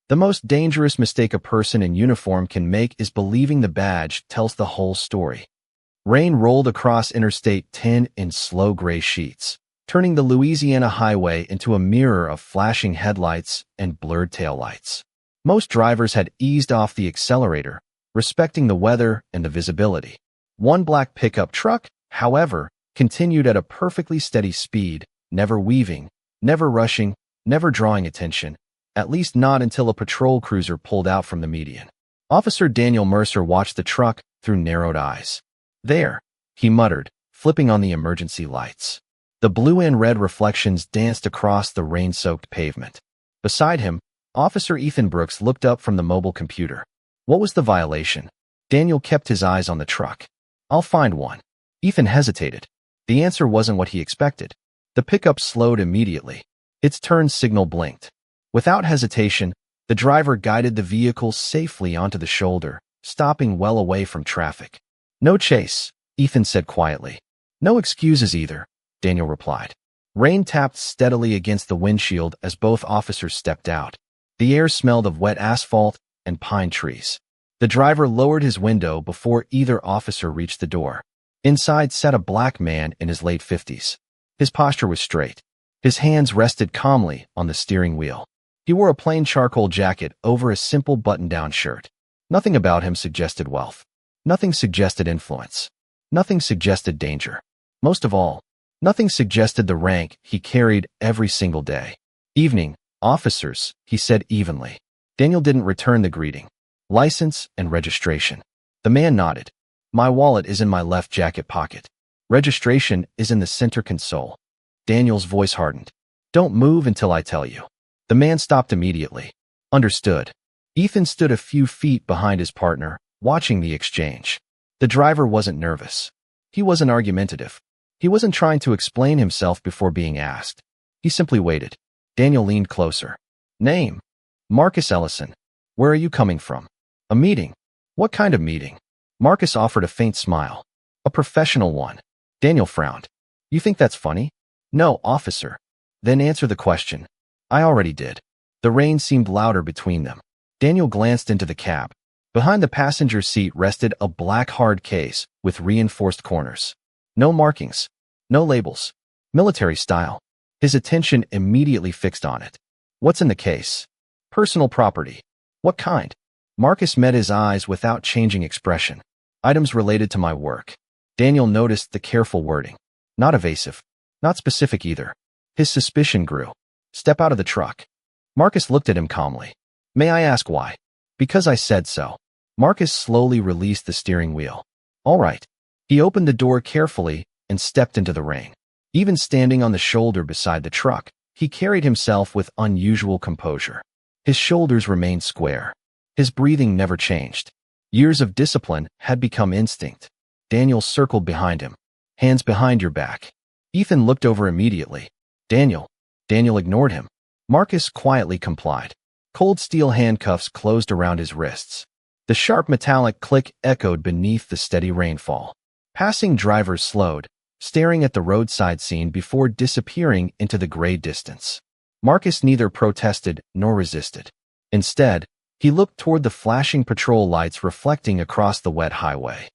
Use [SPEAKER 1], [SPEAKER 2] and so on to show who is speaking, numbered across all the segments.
[SPEAKER 1] The most dangerous mistake a person in uniform can make is believing the badge tells the whole story. Rain rolled across Interstate 10 in slow gray sheets, turning the Louisiana highway into a mirror of flashing headlights and blurred taillights. Most drivers had eased off the accelerator, respecting the weather and the visibility. One black pickup truck, however, continued at a perfectly steady speed, never weaving, never rushing, never drawing attention, at least not until a patrol cruiser pulled out from the median. Officer Daniel Mercer watched the truck through narrowed eyes. "There," he muttered, flipping on the emergency lights. The blue and red reflections danced across the rain-soaked pavement. Beside him, Officer Ethan Brooks looked up from the mobile computer. What was the violation? Daniel kept his eyes on the truck. "I'll find one." Ethan hesitated. The answer wasn't what he expected. The pickup slowed immediately. Its turn signal blinked. Without hesitation, the driver guided the vehicle safely onto the shoulder, stopping well away from traffic. "No chase," Ethan said quietly. "No excuses either," Daniel replied. Rain tapped steadily against the windshield as both officers stepped out. The air smelled of wet asphalt and pine trees. The driver lowered his window before either officer reached the door. Inside sat a black man in his late 50s. His posture was straight. His hands rested calmly on the steering wheel. He wore a plain charcoal jacket over a simple button-down shirt. Nothing about him suggested wealth. Nothing suggested influence. Nothing suggested danger. Most of all, nothing suggested the rank he carried every single day. "Evening, officers," he said evenly. Daniel didn't return the greeting. "License and registration." The man nodded. "My wallet is in my left jacket pocket. Registration is in the center console." Daniel's voice hardened. "Don't move until I tell you." The man stopped immediately. "Understood." Ethan stood a few feet behind his partner, watching the exchange. The driver wasn't nervous. He wasn't argumentative. He wasn't trying to explain himself before being asked. He simply waited. Daniel leaned closer. "Name?" "Marcus Ellison." "Where are you coming from?" "A meeting." "What kind of meeting?" Marcus offered a faint smile. "A professional one." Daniel frowned. "You think that's funny?" "No, officer." "Then answer the question." "I already did." The rain seemed louder between them. Daniel glanced into the cab. Behind the passenger seat rested a black hard case with reinforced corners. No markings. No labels. Military style. His attention immediately fixed on it. "What's in the case?" "Personal property." "What kind?" Marcus met his eyes without changing expression. "Items related to my work." Daniel noticed the careful wording. Not evasive. Not specific either. His suspicion grew. "Step out of the truck." Marcus looked at him calmly. "May I ask why?" "Because I said so." Marcus slowly released the steering wheel. "All right." He opened the door carefully and stepped into the rain. Even standing on the shoulder beside the truck, he carried himself with unusual composure. His shoulders remained square. His breathing never changed. Years of discipline had become instinct. Daniel circled behind him. "Hands behind your back." Ethan looked over immediately. "Daniel." Daniel ignored him. Marcus quietly complied. Cold steel handcuffs closed around his wrists. The sharp metallic click echoed beneath the steady rainfall. Passing drivers slowed, staring at the roadside scene before disappearing into the gray distance. Marcus neither protested nor resisted. Instead, he looked toward the flashing patrol lights reflecting across the wet highway.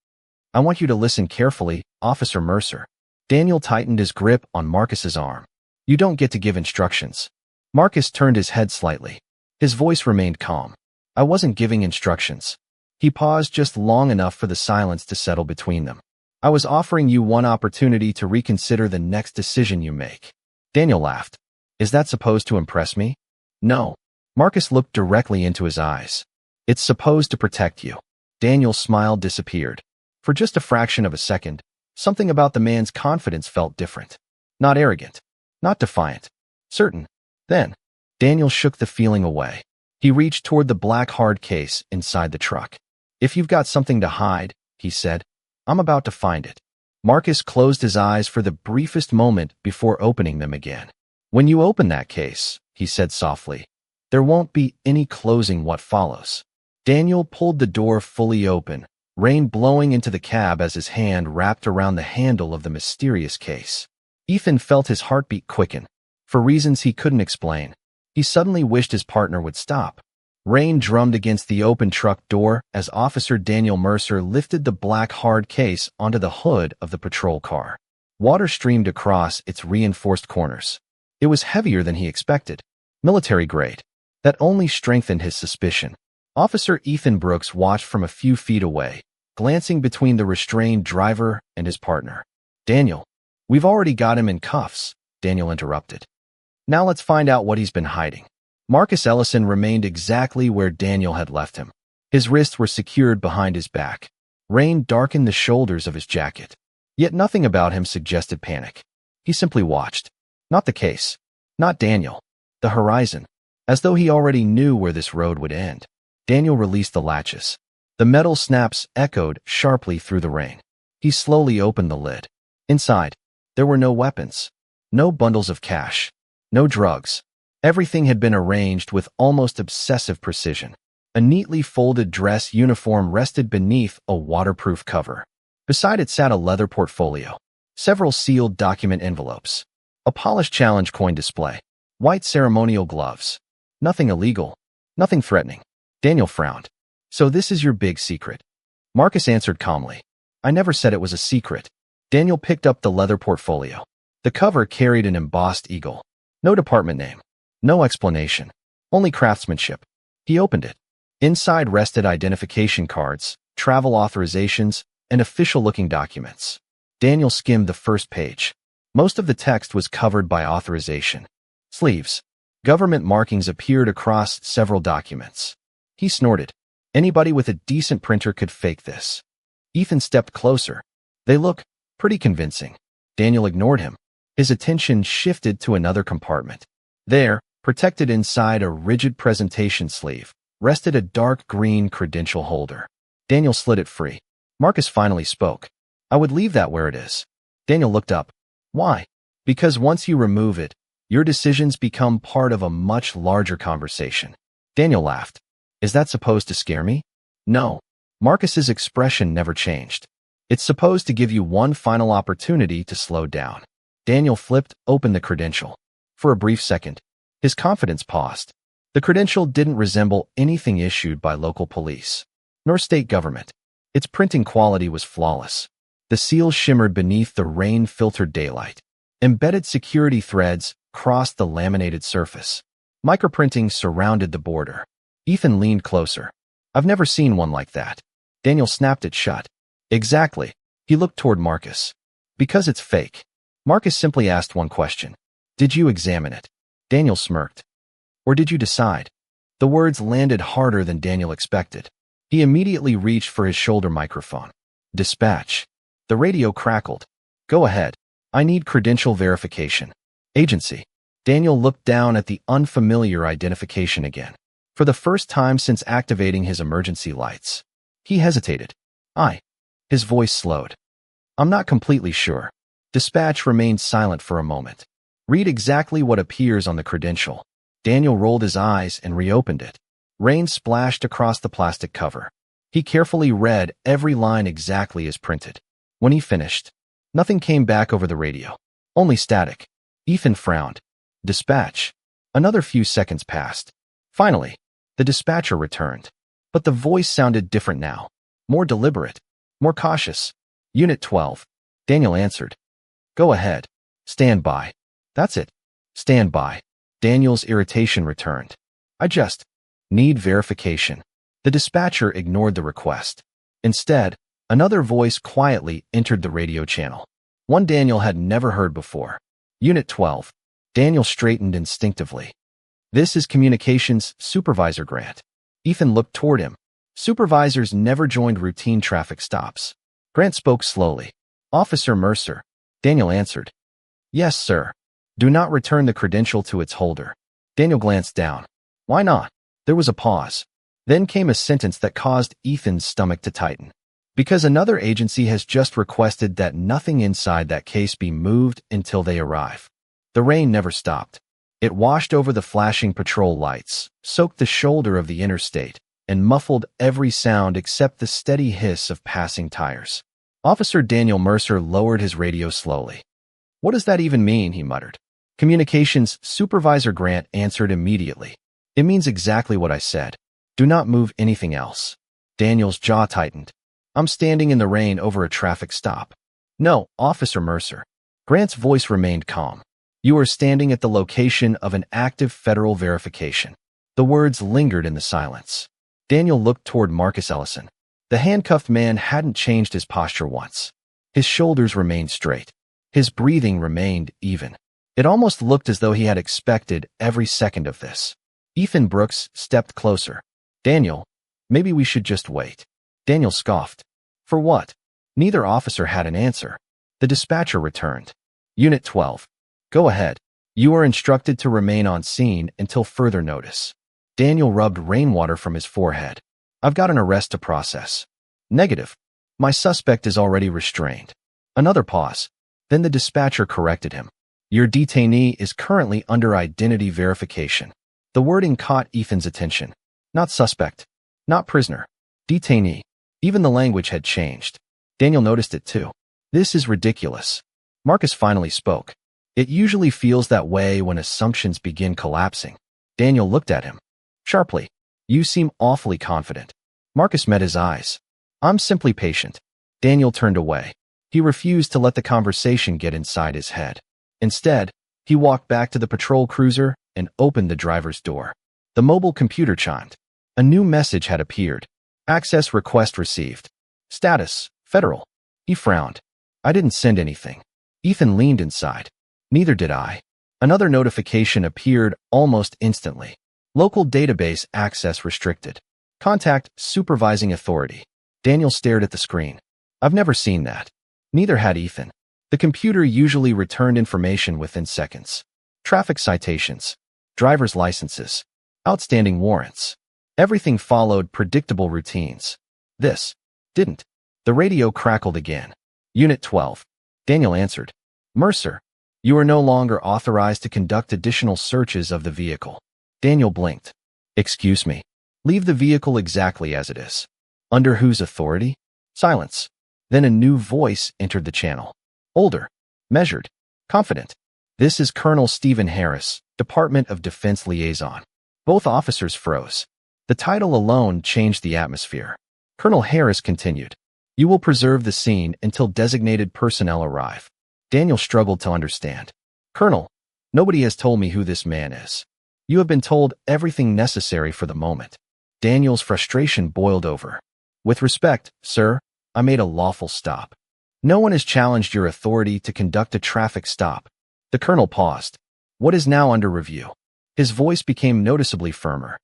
[SPEAKER 1] "I want you to listen carefully, Officer Mercer." Daniel tightened his grip on Marcus's arm. "You don't get to give instructions." Marcus turned his head slightly. His voice remained calm. "I wasn't giving instructions." He paused just long enough for the silence to settle between them. "I was offering you one opportunity to reconsider the next decision you make." Daniel laughed. "Is that supposed to impress me?" "No." Marcus looked directly into his eyes. "It's supposed to protect you." Daniel's smile disappeared. For just a fraction of a second, something about the man's confidence felt different. Not arrogant. Not defiant. Certain. Then, Daniel shook the feeling away. He reached toward the black hard case inside the truck. "If you've got something to hide," he said, "I'm about to find it." Marcus closed his eyes for the briefest moment before opening them again. "When you open that case," he said softly, "there won't be any closing what follows." Daniel pulled the door fully open, rain blowing into the cab as his hand wrapped around the handle of the mysterious case. Ethan felt his heartbeat quicken. For reasons he couldn't explain, he suddenly wished his partner would stop. Rain drummed against the open truck door as Officer Daniel Mercer lifted the black hard case onto the hood of the patrol car. Water streamed across its reinforced corners. It was heavier than he expected. Military grade. That only strengthened his suspicion. Officer Ethan Brooks watched from a few feet away, glancing between the restrained driver and his partner. "Daniel, we've already got him in cuffs," Daniel interrupted. "Now let's find out what he's been hiding." Marcus Ellison remained exactly where Daniel had left him. His wrists were secured behind his back. Rain darkened the shoulders of his jacket. Yet nothing about him suggested panic. He simply watched. Not the case. Not Daniel. The horizon. As though he already knew where this road would end. Daniel released the latches. The metal snaps echoed sharply through the rain. He slowly opened the lid. Inside, there were no weapons. No bundles of cash. No drugs. Everything had been arranged with almost obsessive precision. A neatly folded dress uniform rested beneath a waterproof cover. Beside it sat a leather portfolio, several sealed document envelopes, a polished challenge coin display, white ceremonial gloves. Nothing illegal, nothing threatening. Daniel frowned. "So this is your big secret?" Marcus answered calmly. "I never said it was a secret." Daniel picked up the leather portfolio. The cover carried an embossed eagle. No department name. No explanation. Only craftsmanship. He opened it. Inside rested identification cards, travel authorizations, and official-looking documents. Daniel skimmed the first page. Most of the text was covered by authorization. Sleeves. Government markings appeared across several documents. He snorted. Anybody with a decent printer could fake this. Ethan stepped closer. "They look pretty convincing." Daniel ignored him. His attention shifted to another compartment. There, protected inside a rigid presentation sleeve, rested a dark green credential holder. Daniel slid it free. Marcus finally spoke. "I would leave that where it is." Daniel looked up. "Why?" "Because once you remove it, your decisions become part of a much larger conversation." Daniel laughed. "Is that supposed to scare me?" "No." Marcus's expression never changed. "It's supposed to give you one final opportunity to slow down." Daniel flipped open the credential. For a brief second, his confidence paused. The credential didn't resemble anything issued by local police, nor state government. Its printing quality was flawless. The seal shimmered beneath the rain-filtered daylight. Embedded security threads crossed the laminated surface. Microprinting surrounded the border. Ethan leaned closer. "I've never seen one like that." Daniel snapped it shut. "Exactly." He looked toward Marcus. "Because it's fake." Marcus simply asked one question. "Did you examine it?" Daniel smirked. "Or did you decide?" The words landed harder than Daniel expected. He immediately reached for his shoulder microphone. "Dispatch." The radio crackled. "Go ahead. I need credential verification." "Agency." Daniel looked down at the unfamiliar identification again. For the first time since activating his emergency lights. He hesitated. "I." His voice slowed. "I'm not completely sure." Dispatch remained silent for a moment. "Read exactly what appears on the credential." Daniel rolled his eyes and reopened it. Rain splashed across the plastic cover. He carefully read every line exactly as printed. When he finished, nothing came back over the radio. Only static. Ethan frowned. "Dispatch." Another few seconds passed. Finally, the dispatcher returned. But the voice sounded different now. More deliberate. More cautious. "Unit 12. Daniel answered. "Go ahead. Stand by." "That's it. Stand by." Daniel's irritation returned. "I just need verification." The dispatcher ignored the request. Instead, another voice quietly entered the radio channel. One Daniel had never heard before. "Unit 12. Daniel straightened instinctively. "This is Communications Supervisor Grant." Ethan looked toward him. Supervisors never joined routine traffic stops. Grant spoke slowly. "Officer Mercer." Daniel answered. "Yes, sir." "Do not return the credential to its holder." Daniel glanced down. "Why not?" There was a pause. Then came a sentence that caused Ethan's stomach to tighten. "Because another agency has just requested that nothing inside that case be moved until they arrive." The rain never stopped. It washed over the flashing patrol lights, soaked the shoulder of the interstate, and muffled every sound except the steady hiss of passing tires. Officer Daniel Mercer lowered his radio slowly. "What does that even mean?" he muttered. Communications Supervisor Grant answered immediately. "It means exactly what I said. Do not move anything else. Daniel's jaw tightened. I'm standing in the rain over a traffic stop. No, Officer Mercer. Grant's voice remained calm. You are standing at the location of an active federal verification. The words lingered in the silence. Daniel looked toward Marcus Ellison. The handcuffed man hadn't changed his posture once. His shoulders remained straight. His breathing remained even. It almost looked as though he had expected every second of this. Ethan Brooks stepped closer. Daniel, maybe we should just wait. Daniel scoffed. For what? Neither officer had an answer. The dispatcher returned. Unit 12. Go ahead. You are instructed to remain on scene until further notice. Daniel rubbed rainwater from his forehead. I've got an arrest to process. Negative. My suspect is already restrained. Another pause. Then the dispatcher corrected him. Your detainee is currently under identity verification. The wording caught Ethan's attention. Not suspect. Not prisoner. Detainee. Even the language had changed. Daniel noticed it too. This is ridiculous. Marcus finally spoke. It usually feels that way when assumptions begin collapsing. Daniel looked at him. Sharply. You seem awfully confident. Marcus met his eyes. I'm simply patient. Daniel turned away. He refused to let the conversation get inside his head. Instead, he walked back to the patrol cruiser and opened the driver's door. The mobile computer chimed. A new message had appeared. Access request received. Status, federal. He frowned. I didn't send anything. Ethan leaned inside. Neither did I. Another notification appeared almost instantly. Local database access restricted. Contact supervising authority. Daniel stared at the screen. I've never seen that. Neither had Ethan. The computer usually returned information within seconds. Traffic citations. Driver's licenses. Outstanding warrants. Everything followed predictable routines. This didn't. The radio crackled again. Unit 12. Daniel answered. Mercer, you are no longer authorized to conduct additional searches of the vehicle. Daniel blinked. Excuse me. Leave the vehicle exactly as it is. Under whose authority? Silence. Then a new voice entered the channel. Older. Measured. Confident. This is Colonel Stephen Harris, Department of Defense Liaison. Both officers froze. The title alone changed the atmosphere. Colonel Harris continued. You will preserve the scene until designated personnel arrive. Daniel struggled to understand. Colonel, nobody has told me who this man is. You have been told everything necessary for the moment. Daniel's frustration boiled over. With respect, sir, I made a lawful stop. No one has challenged your authority to conduct a traffic stop. The colonel paused. What is now under review? His voice became noticeably firmer.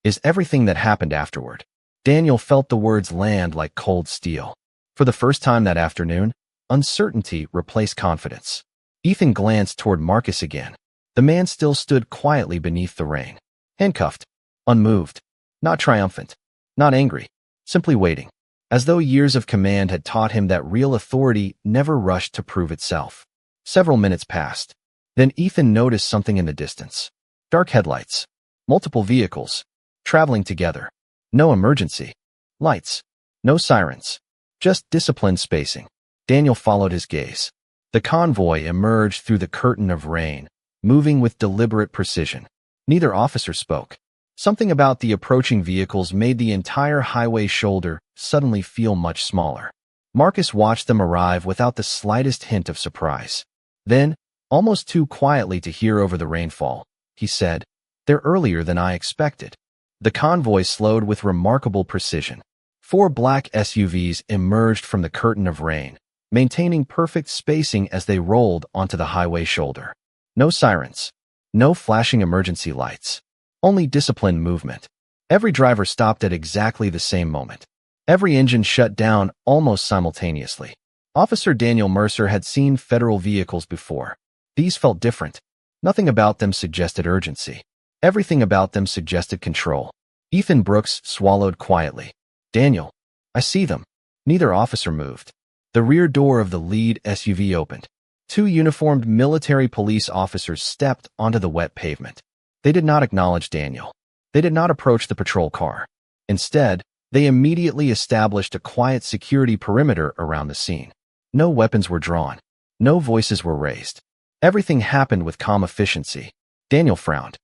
[SPEAKER 1] Is everything that happened afterward? Daniel felt the words land like cold steel. For the first time that afternoon, uncertainty replaced confidence. Ethan glanced toward Marcus again. The man still stood quietly beneath the rain. Handcuffed. Unmoved. Not triumphant. Not angry. Simply waiting. As though years of command had taught him that real authority never rushed to prove itself. Several minutes passed. Then Ethan noticed something in the distance. Dark headlights. Multiple vehicles. Traveling together. No emergency. Lights. No sirens. Just disciplined spacing. Daniel followed his gaze. The convoy emerged through the curtain of rain, moving with deliberate precision. Neither officer spoke. Something about the approaching vehicles made the entire highway shoulder suddenly feel much smaller. Marcus watched them arrive without the slightest hint of surprise. Then, almost too quietly to hear over the rainfall, he said, "They're earlier than I expected." The convoy slowed with remarkable precision. 4 black SUVs emerged from the curtain of rain, maintaining perfect spacing as they rolled onto the highway shoulder. No sirens. No flashing emergency lights. Only disciplined movement. Every driver stopped at exactly the same moment. Every engine shut down almost simultaneously. Officer Daniel Mercer had seen federal vehicles before. These felt different. Nothing about them suggested urgency. Everything about them suggested control. Ethan Brooks swallowed quietly. Daniel, I see them. Neither officer moved. The rear door of the lead SUV opened. 2 uniformed military police officers stepped onto the wet pavement. They did not acknowledge Daniel. They did not approach the patrol car. Instead, they immediately established a quiet security perimeter around the scene. No weapons were drawn. No voices were raised. Everything happened with calm efficiency. Daniel frowned.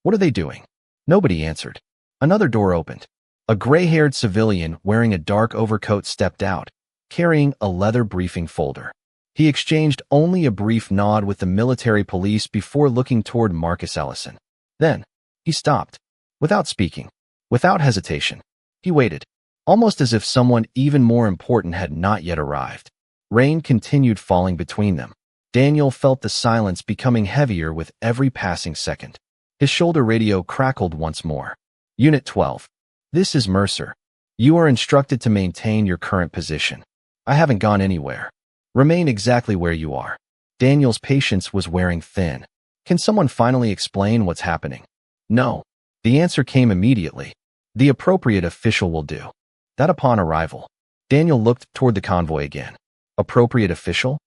[SPEAKER 1] What are they doing? Nobody answered. Another door opened. A gray-haired civilian wearing a dark overcoat stepped out, carrying a leather briefing folder. He exchanged only a brief nod with the military police before looking toward Marcus Ellison. Then, he stopped. Without speaking. Without hesitation. He waited, almost as if someone even more important had not yet arrived. Rain continued falling between them. Daniel felt the silence becoming heavier with every passing second. His shoulder radio crackled once more. Unit 12. This is Mercer. You are instructed to maintain your current position. I haven't gone anywhere. Remain exactly where you are. Daniel's patience was wearing thin. Can someone finally explain what's happening? No. The answer came immediately. The appropriate official will do. That upon arrival. Daniel looked toward the convoy again. Appropriate official?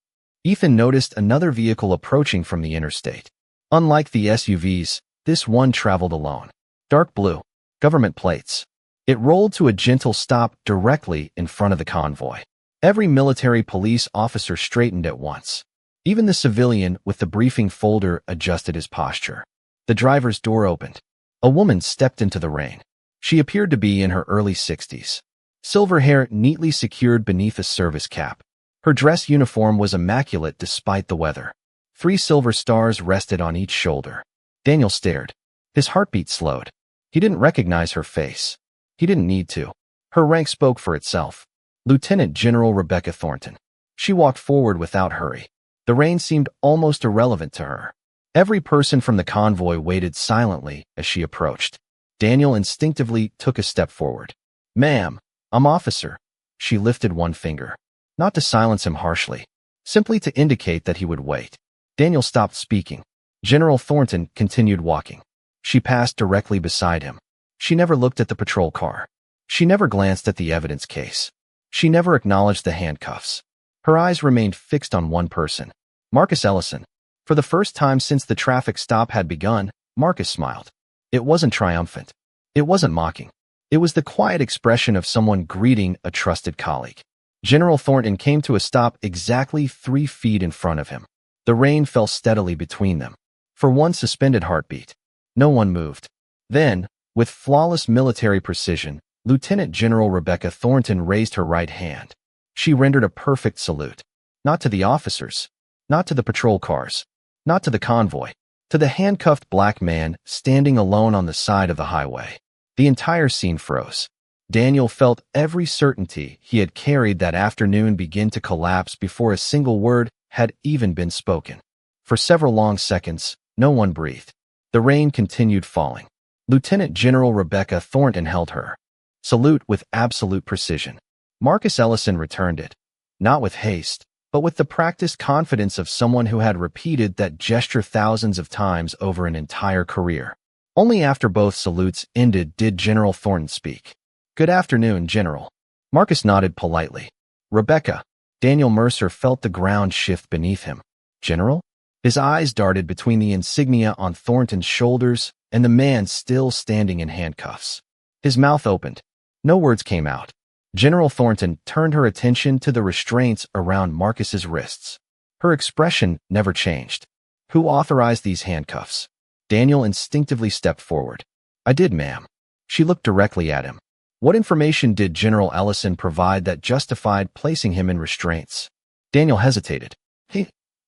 [SPEAKER 1] Ethan noticed another vehicle approaching from the interstate. Unlike the SUVs, this one traveled alone. Dark blue. Government plates. It rolled to a gentle stop directly in front of the convoy. Every military police officer straightened at once. Even the civilian with the briefing folder adjusted his posture. The driver's door opened. A woman stepped into the rain. She appeared to be in her early 60s. Silver hair neatly secured beneath a service cap. Her dress uniform was immaculate despite the weather. 3 silver stars rested on each shoulder. Daniel stared. His heartbeat slowed. He didn't recognize her face. He didn't need to. Her rank spoke for itself. Lieutenant General Rebecca Thornton. She walked forward without hurry. The rain seemed almost irrelevant to her. Every person from the convoy waited silently as she approached. Daniel instinctively took a step forward. Ma'am, I'm officer. She lifted one finger. Not to silence him harshly. Simply to indicate that he would wait. Daniel stopped speaking. General Thornton continued walking. She passed directly beside him. She never looked at the patrol car. She never glanced at the evidence case. She never acknowledged the handcuffs. Her eyes remained fixed on one person. Marcus Ellison. For the first time since the traffic stop had begun, Marcus smiled. It wasn't triumphant. It wasn't mocking. It was the quiet expression of someone greeting a trusted colleague. General Thornton came to a stop exactly 3 feet in front of him. The rain fell steadily between them. For one suspended heartbeat. No one moved. Then, with flawless military precision, Lieutenant General Rebecca Thornton raised her right hand. She rendered a perfect salute. Not to the officers. Not to the patrol cars. Not to the convoy. To the handcuffed black man standing alone on the side of the highway. The entire scene froze. Daniel felt every certainty he had carried that afternoon begin to collapse before a single word had even been spoken. For several long seconds, no one breathed. The rain continued falling. Lieutenant General Rebecca Thornton held her salute with absolute precision. Marcus Ellison returned it. Not with haste, but with the practiced confidence of someone who had repeated that gesture thousands of times over an entire career. Only after both salutes ended did General Thornton speak. Good afternoon, General. Marcus nodded politely. Rebecca. Daniel Mercer felt the ground shift beneath him. General? His eyes darted between the insignia on Thornton's shoulders and the man still standing in handcuffs. His mouth opened. No words came out. General Thornton turned her attention to the restraints around Marcus's wrists. Her expression never changed. Who authorized these handcuffs? Daniel instinctively stepped forward. I did, ma'am. She looked directly at him. What information did General Ellison provide that justified placing him in restraints? Daniel hesitated.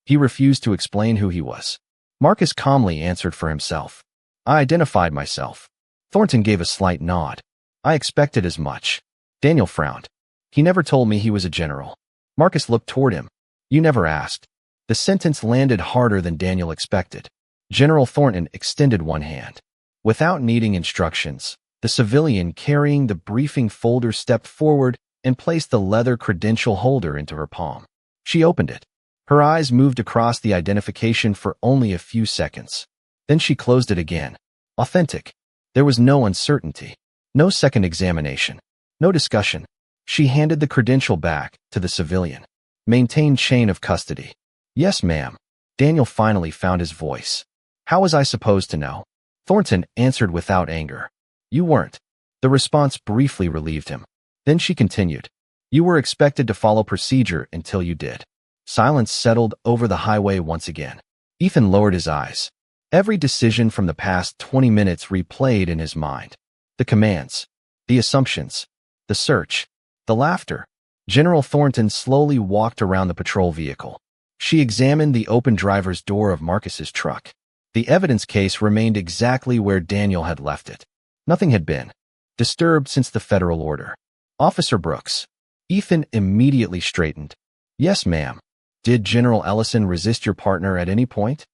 [SPEAKER 1] He refused to explain who he was. Marcus calmly answered for himself. I identified myself. Thornton gave a slight nod. I expected as much. Daniel frowned. He never told me he was a general. Marcus looked toward him. You never asked. The sentence landed harder than Daniel expected. General Thornton extended one hand. Without needing instructions, the civilian carrying the briefing folder stepped forward and placed the leather credential holder into her palm. She opened it. Her eyes moved across the identification for only a few seconds. Then she closed it again. Authentic. There was no uncertainty. No second examination. No discussion. She handed the credential back to the civilian. Maintain chain of custody. Yes, ma'am. Daniel finally found his voice. How was I supposed to know? Thornton answered without anger. You weren't. The response briefly relieved him. Then she continued. You were expected to follow procedure until you did. Silence settled over the highway once again. Ethan lowered his eyes. Every decision from the past 20 minutes replayed in his mind. The commands, the assumptions, the search, the laughter. General Thornton slowly walked around the patrol vehicle. She examined the open driver's door of Marcus's truck. The evidence case remained exactly where Daniel had left it. Nothing had been disturbed since the federal order. Officer Brooks. Ethan immediately straightened. Yes, ma'am. Did General Ellison resist your partner at any point?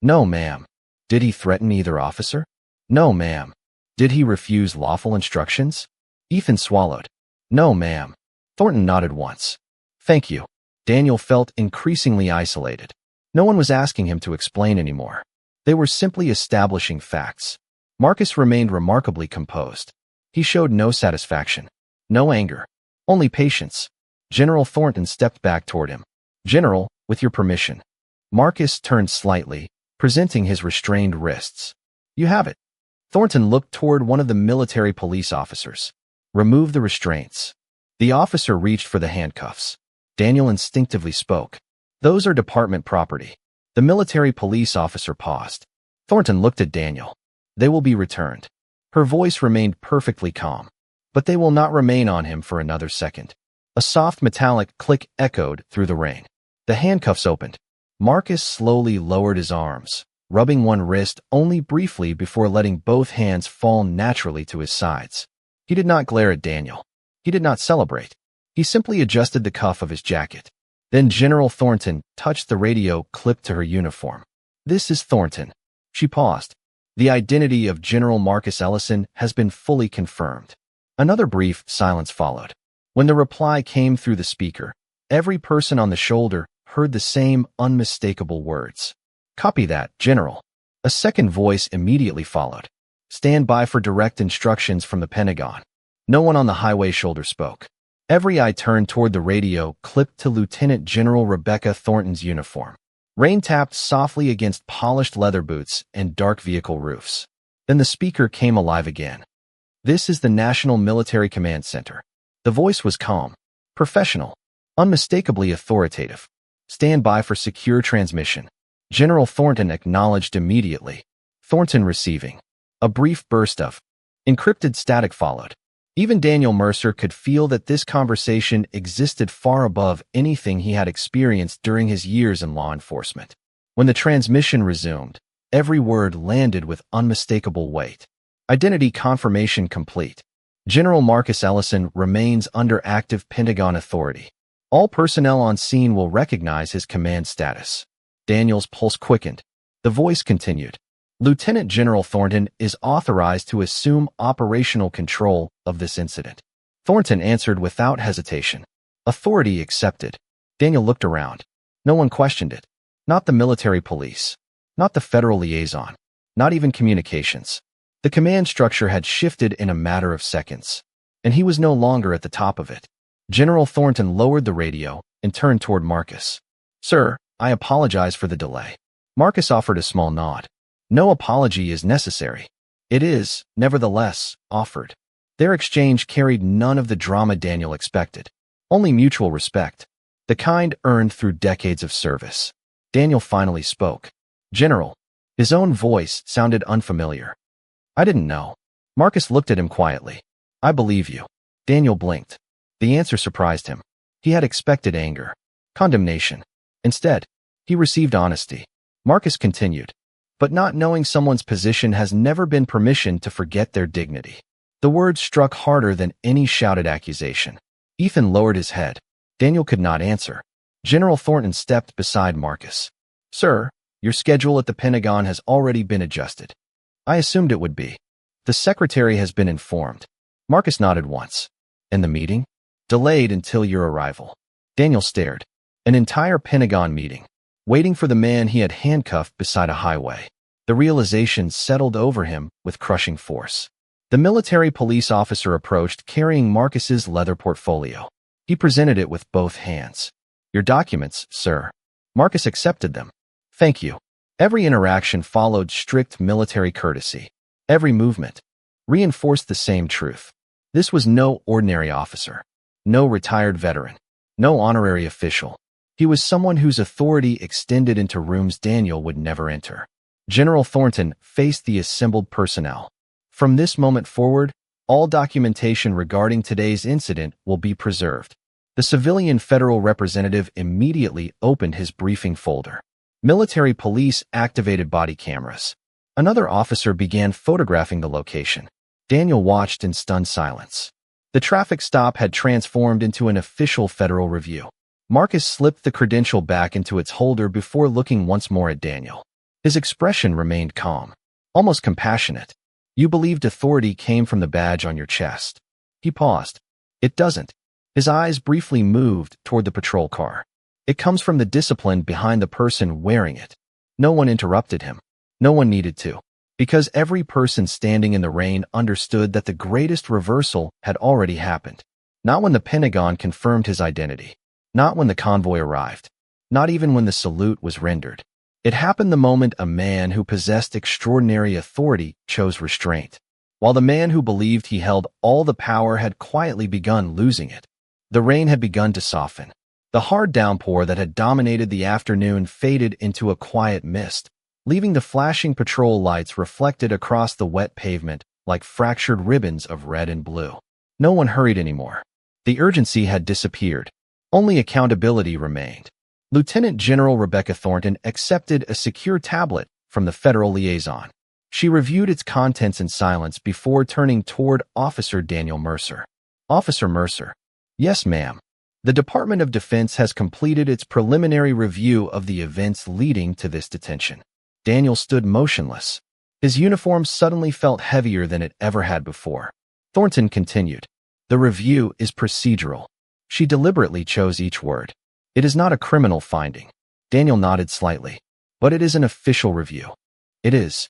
[SPEAKER 1] No, ma'am. Did he threaten either officer? No, ma'am. Did he refuse lawful instructions? Ethan swallowed. No, ma'am. Thornton nodded once. Thank you. Daniel felt increasingly isolated. No one was asking him to explain anymore. They were simply establishing facts. Marcus remained remarkably composed. He showed no satisfaction, no anger, only patience. General Thornton stepped back toward him. General, with your permission. Marcus turned slightly, presenting his restrained wrists. You have it. Thornton looked toward one of the military police officers. Remove the restraints. The officer reached for the handcuffs. Daniel instinctively spoke. Those are department property. The military police officer paused. Thornton looked at Daniel. They will be returned. Her voice remained perfectly calm. But they will not remain on him for another second. A soft metallic click echoed through the rain. The handcuffs opened. Marcus slowly lowered his arms, rubbing one wrist only briefly before letting both hands fall naturally to his sides. He did not glare at Daniel. He did not celebrate. He simply adjusted the cuff of his jacket. Then General Thornton touched the radio clipped to her uniform. This is Thornton. She paused. The identity of General Marcus Ellison has been fully confirmed. Another brief silence followed. When the reply came through the speaker, every person on the shoulder heard the same unmistakable words. Copy that, General. A second voice immediately followed. Stand by for direct instructions from the Pentagon. No one on the highway shoulder spoke. Every eye turned toward the radio clipped to Lieutenant General Rebecca Thornton's uniform. Rain tapped softly against polished leather boots and dark vehicle roofs. Then the speaker came alive again. This is the National Military Command Center. The voice was calm, professional, unmistakably authoritative. Stand by for secure transmission. General Thornton acknowledged immediately. Thornton receiving. A brief burst of encrypted static followed. Even Daniel Mercer could feel that this conversation existed far above anything he had experienced during his years in law enforcement. When the transmission resumed, every word landed with unmistakable weight. Identity confirmation complete. General Marcus Ellison remains under active Pentagon authority. All personnel on scene will recognize his command status. Daniel's pulse quickened. The voice continued. Lieutenant General Thornton is authorized to assume operational control of this incident. Thornton answered without hesitation. Authority accepted. Daniel looked around. No one questioned it. Not the military police. Not the federal liaison. Not even communications. The command structure had shifted in a matter of seconds, and he was no longer at the top of it. General Thornton lowered the radio and turned toward Marcus. Sir, I apologize for the delay. Marcus offered a small nod. No apology is necessary. It is, nevertheless, offered. Their exchange carried none of the drama Daniel expected. Only mutual respect. The kind earned through decades of service. Daniel finally spoke. General. His own voice sounded unfamiliar. I didn't know. Marcus looked at him quietly. I believe you. Daniel blinked. The answer surprised him. He had expected anger, condemnation. Instead, he received honesty. Marcus continued. But not knowing someone's position has never been permission to forget their dignity. The words struck harder than any shouted accusation. Ethan lowered his head. Daniel could not answer. General Thornton stepped beside Marcus. Sir, your schedule at the Pentagon has already been adjusted. I assumed it would be. The secretary has been informed. Marcus nodded once. And the meeting? Delayed until your arrival. Daniel stared. An entire Pentagon meeting. Waiting for the man he had handcuffed beside a highway. The realization settled over him with crushing force. The military police officer approached carrying Marcus's leather portfolio. He presented it with both hands. Your documents, sir. Marcus accepted them. Thank you. Every interaction followed strict military courtesy. Every movement reinforced the same truth. This was no ordinary officer. No retired veteran. No honorary official. He was someone whose authority extended into rooms Daniel would never enter. General Thornton faced the assembled personnel. From this moment forward, All documentation regarding today's incident will be preserved. The civilian federal representative immediately opened his briefing folder. Military police activated body cameras. Another officer began photographing the location. Daniel watched in stunned silence. The traffic stop had transformed into an official federal review. Marcus slipped the credential back into its holder before looking once more at Daniel. His expression remained calm, almost compassionate. You believed authority came from the badge on your chest. He paused. It doesn't. His eyes briefly moved toward the patrol car. It comes from the discipline behind the person wearing it. No one interrupted him. No one needed to. Because every person standing in the rain understood that the greatest reversal had already happened. Not when the Pentagon confirmed his identity. Not when the convoy arrived. Not even when the salute was rendered. It happened the moment a man who possessed extraordinary authority chose restraint, while the man who believed he held all the power had quietly begun losing it. The rain had begun to soften. The hard downpour that had dominated the afternoon faded into a quiet mist, leaving the flashing patrol lights reflected across the wet pavement like fractured ribbons of red and blue. No one hurried anymore. The urgency had disappeared. Only accountability remained. Lieutenant General Rebecca Thornton accepted a secure tablet from the federal liaison. She reviewed its contents in silence before turning toward Officer Daniel Mercer. Officer Mercer. Yes, ma'am. The Department of Defense has completed its preliminary review of the events leading to this detention. Daniel stood motionless. His uniform suddenly felt heavier than it ever had before. Thornton continued. The review is procedural. She deliberately chose each word. It is not a criminal finding. Daniel nodded slightly. But it is an official review. It is.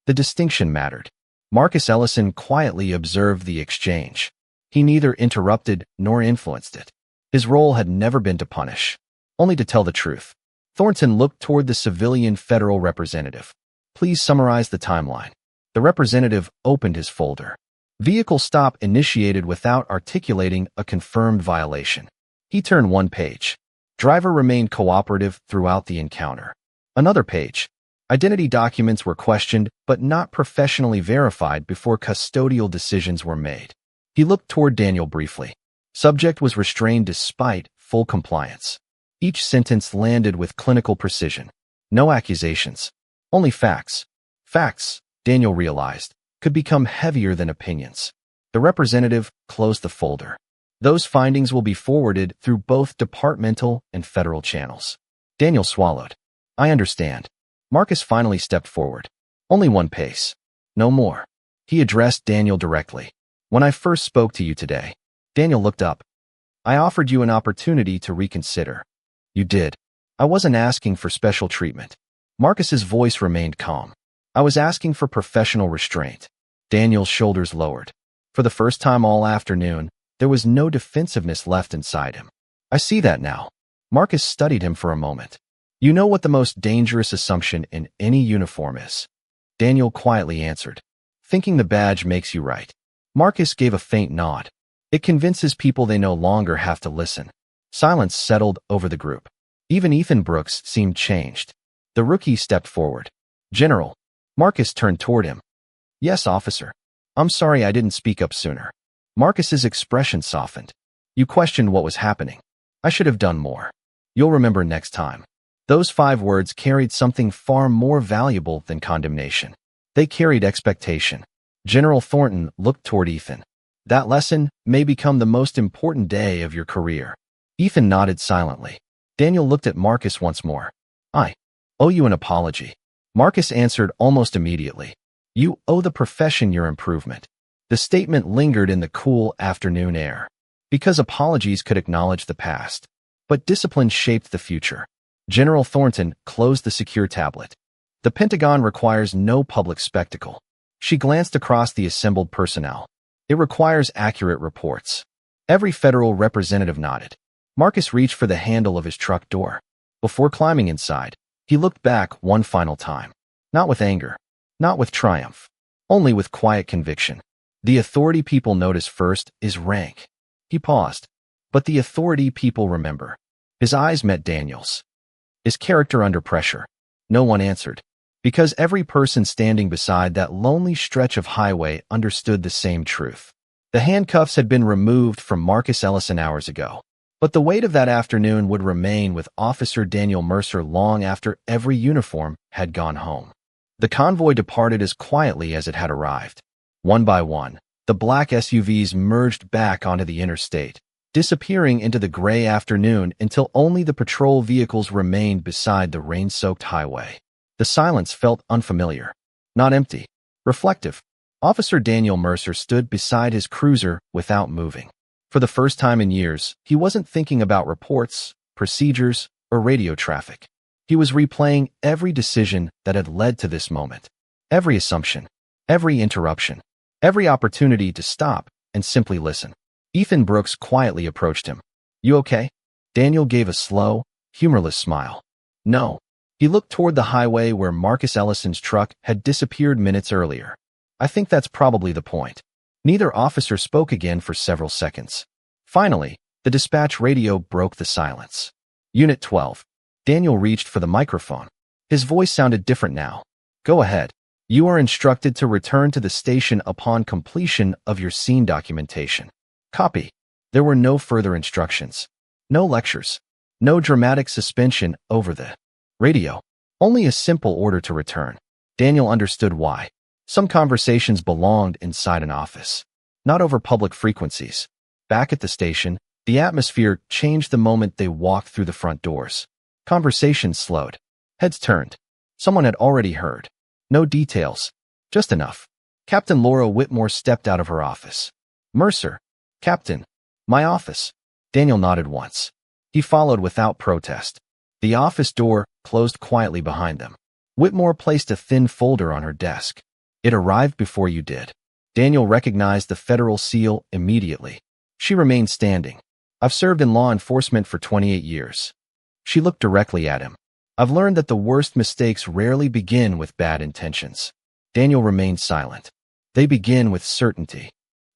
[SPEAKER 1] The distinction mattered. Marcus Ellison quietly observed the exchange. He neither interrupted nor influenced it. His role had never been to punish, only to tell the truth. Thornton looked toward the civilian federal representative. Please summarize the timeline. The representative opened his folder. Vehicle stop initiated without articulating a confirmed violation. He turned one page. Driver remained cooperative throughout the encounter. Another page. Identity documents were questioned but not professionally verified before custodial decisions were made. He looked toward Daniel briefly. Subject was restrained despite full compliance. Each sentence landed with clinical precision. No accusations. Only facts. Facts, Daniel realized, could become heavier than opinions. The representative closed the folder. Those findings will be forwarded through both departmental and federal channels. Daniel swallowed. I understand. Marcus finally stepped forward. Only one pace. No more. He addressed Daniel directly. When I first spoke to you today, Daniel looked up. I offered you an opportunity to reconsider. You did. I wasn't asking for special treatment. Marcus's voice remained calm. I was asking for professional restraint. Daniel's shoulders lowered. For the first time all afternoon, there was no defensiveness left inside him. I see that now. Marcus studied him for a moment. You know what the most dangerous assumption in any uniform is? Daniel quietly answered. Thinking the badge makes you right. Marcus gave a faint nod. It convinces people they no longer have to listen. Silence settled over the group. Even Ethan Brooks seemed changed. The rookie stepped forward. General. Marcus turned toward him. Yes, officer. I'm sorry I didn't speak up sooner. Marcus's expression softened. You questioned what was happening. I should have done more. You'll remember next time. Those 5 words carried something far more valuable than condemnation. They carried expectation. General Thornton looked toward Ethan. That lesson may become the most important day of your career. Ethan nodded silently. Daniel looked at Marcus once more. I owe you an apology. Marcus answered almost immediately. You owe the profession your improvement. The statement lingered in the cool afternoon air. Because apologies could acknowledge the past. But discipline shaped the future. General Thornton closed the secure tablet. The Pentagon requires no public spectacle. She glanced across the assembled personnel. It requires accurate reports. Every federal representative nodded. Marcus reached for the handle of his truck door. Before climbing inside, he looked back one final time. Not with anger. Not with triumph. Only with quiet conviction. The authority people notice first is rank. He paused. But the authority people remember. His eyes met Daniel's. Is character under pressure? No one answered. Because every person standing beside that lonely stretch of highway understood the same truth. The handcuffs had been removed from Marcus Ellison hours ago, but the weight of that afternoon would remain with Officer Daniel Mercer long after every uniform had gone home. The convoy departed as quietly as it had arrived. One by one, the black SUVs merged back onto the interstate, disappearing into the gray afternoon until only the patrol vehicles remained beside the rain-soaked highway. The silence felt unfamiliar, not empty, reflective. Officer Daniel Mercer stood beside his cruiser without moving. For the first time in years, he wasn't thinking about reports, procedures, or radio traffic. He was replaying every decision that had led to this moment. Every assumption, every interruption, every opportunity to stop and simply listen. Ethan Brooks quietly approached him. "You okay?" Daniel gave a slow, humorless smile. "No." He looked toward the highway where Marcus Ellison's truck had disappeared minutes earlier. "I think that's probably the point." Neither officer spoke again for several seconds. Finally, the dispatch radio broke the silence. "Unit 12. Daniel reached for the microphone. His voice sounded different now. "Go ahead. You are instructed to return to the station upon completion of your scene documentation." "Copy." There were no further instructions. No lectures. No dramatic suspension over the radio. Only a simple order to return. Daniel understood why. Some conversations belonged inside an office, not over public frequencies. Back at the station, the atmosphere changed the moment they walked through the front doors. Conversations slowed. Heads turned. Someone had already heard. No details, just enough. Captain Laura Whitmore stepped out of her office. "Mercer." "Captain." "My office." Daniel nodded once. He followed without protest. The office door closed quietly behind them. Whitmore placed a thin folder on her desk. "It arrived before you did." Daniel recognized the federal seal immediately. She remained standing. "I've served in law enforcement for 28 years. She looked directly at him. "I've learned that the worst mistakes rarely begin with bad intentions." Daniel remained silent. "They begin with certainty."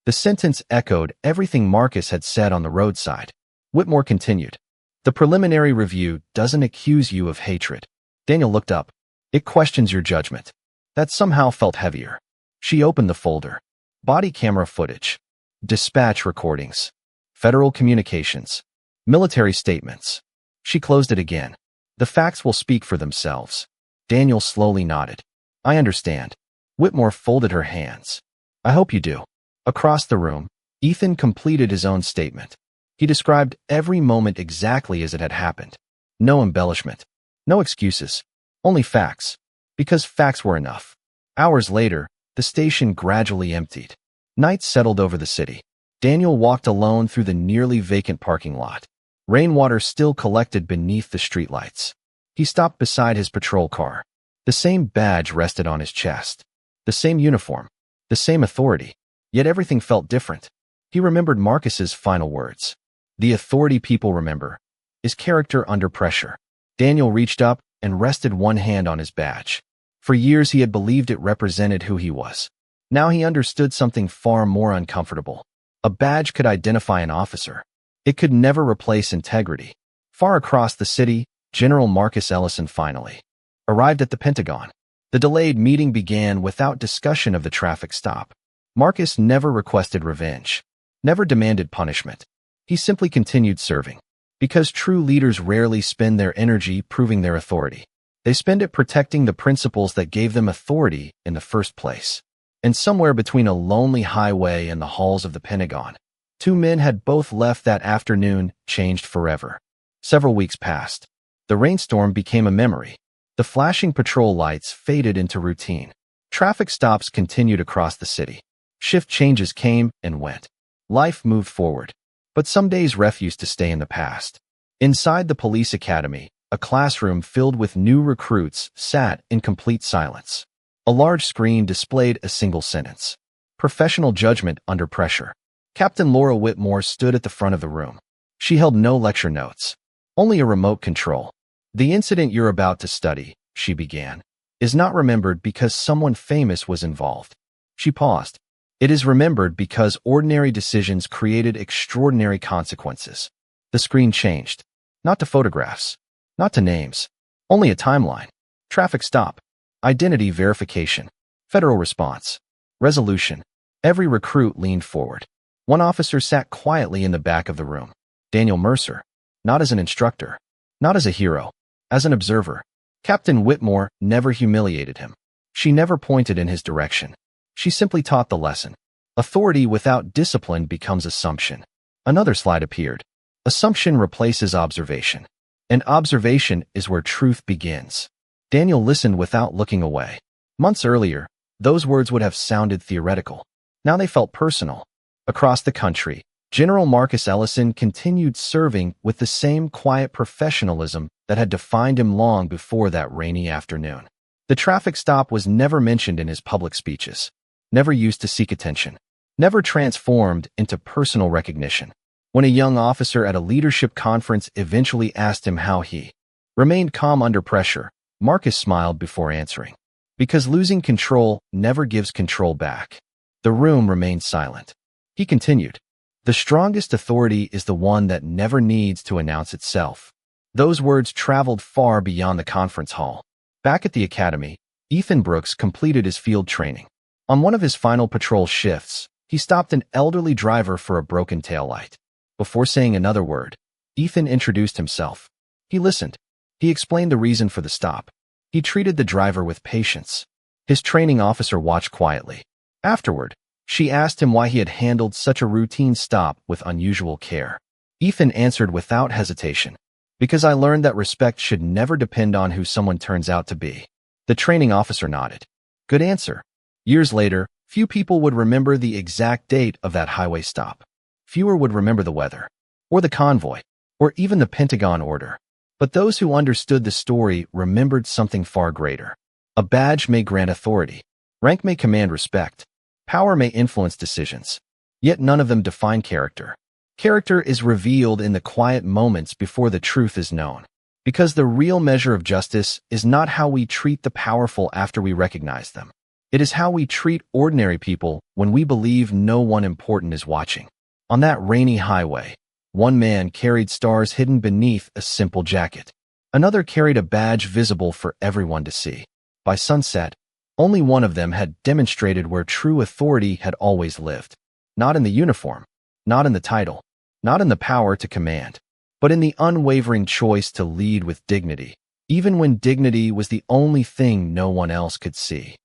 [SPEAKER 1] The sentence echoed everything Marcus had said on the roadside. Whitmore continued. "The preliminary review doesn't accuse you of hatred." Daniel looked up. "It questions your judgment." That somehow felt heavier. She opened the folder. Body camera footage. Dispatch recordings. Federal communications. Military statements. She closed it again. "The facts will speak for themselves." Daniel slowly nodded. "I understand." Whitmore folded her hands. "I hope you do." Across the room, Ethan completed his own statement. He described every moment exactly as it had happened. No embellishment. No excuses. Only facts. Because facts were enough. Hours later, the station gradually emptied. Night settled over the city. Daniel walked alone through the nearly vacant parking lot. Rainwater still collected beneath the streetlights. He stopped beside his patrol car. The same badge rested on his chest. The same uniform. The same authority. Yet everything felt different. He remembered Marcus's final words. "The authority people remember is character under pressure." Daniel reached up and rested one hand on his badge. For years he had believed it represented who he was. Now he understood something far more uncomfortable. A badge could identify an officer. It could never replace integrity. Far across the city, General Marcus Ellison finally arrived at the Pentagon. The delayed meeting began without discussion of the traffic stop. Marcus never requested revenge, never demanded punishment. He simply continued serving. Because true leaders rarely spend their energy proving their authority. They spend it protecting the principles that gave them authority in the first place. And somewhere between a lonely highway and the halls of the Pentagon, two men had both left that afternoon changed forever. Several weeks passed. The rainstorm became a memory. The flashing patrol lights faded into routine. Traffic stops continued across the city. Shift changes came and went. Life moved forward. But some days refused to stay in the past. Inside the police academy, a classroom filled with new recruits sat in complete silence. A large screen displayed a single sentence. Professional judgment under pressure. Captain Laura Whitmore stood at the front of the room. She held no lecture notes, only a remote control. "The incident you're about to study," she began, "is not remembered because someone famous was involved." She paused. "It is remembered because ordinary decisions created extraordinary consequences." The screen changed. Not to photographs. Not to names. Only a timeline. Traffic stop. Identity verification. Federal response. Resolution. Every recruit leaned forward. One officer sat quietly in the back of the room. Daniel Mercer. Not as an instructor. Not as a hero. As an observer. Captain Whitmore never humiliated him. She never pointed in his direction. She simply taught the lesson. Authority without discipline becomes assumption. Another slide appeared. Assumption replaces observation. And observation is where truth begins. Daniel listened without looking away. Months earlier, those words would have sounded theoretical. Now they felt personal. Across the country, General Marcus Ellison continued serving with the same quiet professionalism that had defined him long before that rainy afternoon. The traffic stop was never mentioned in his public speeches, never used to seek attention, never transformed into personal recognition. When a young officer at a leadership conference eventually asked him how he remained calm under pressure, Marcus smiled before answering. Because losing control never gives control back. The room remained silent. He continued. The strongest authority is the one that never needs to announce itself. Those words traveled far beyond the conference hall. Back at the academy, Ethan Brooks completed his field training. On one of his final patrol shifts, he stopped an elderly driver for a broken taillight. Before saying another word, Ethan introduced himself. He listened. He explained the reason for the stop. He treated the driver with patience. His training officer watched quietly. Afterward, she asked him why he had handled such a routine stop with unusual care. Ethan answered without hesitation. Because I learned that respect should never depend on who someone turns out to be. The training officer nodded. Good answer. Years later, few people would remember the exact date of that highway stop. Fewer would remember the weather, or the convoy, or even the Pentagon order. But those who understood the story remembered something far greater. A badge may grant authority. Rank may command respect. Power may influence decisions. Yet none of them define character. Character is revealed in the quiet moments before the truth is known. Because the real measure of justice is not how we treat the powerful after we recognize them. It is how we treat ordinary people when we believe no one important is watching. On that rainy highway, one man carried stars hidden beneath a simple jacket. Another carried a badge visible for everyone to see. By sunset, only one of them had demonstrated where true authority had always lived. Not in the uniform, not in the title, not in the power to command, but in the unwavering choice to lead with dignity, even when dignity was the only thing no one else could see.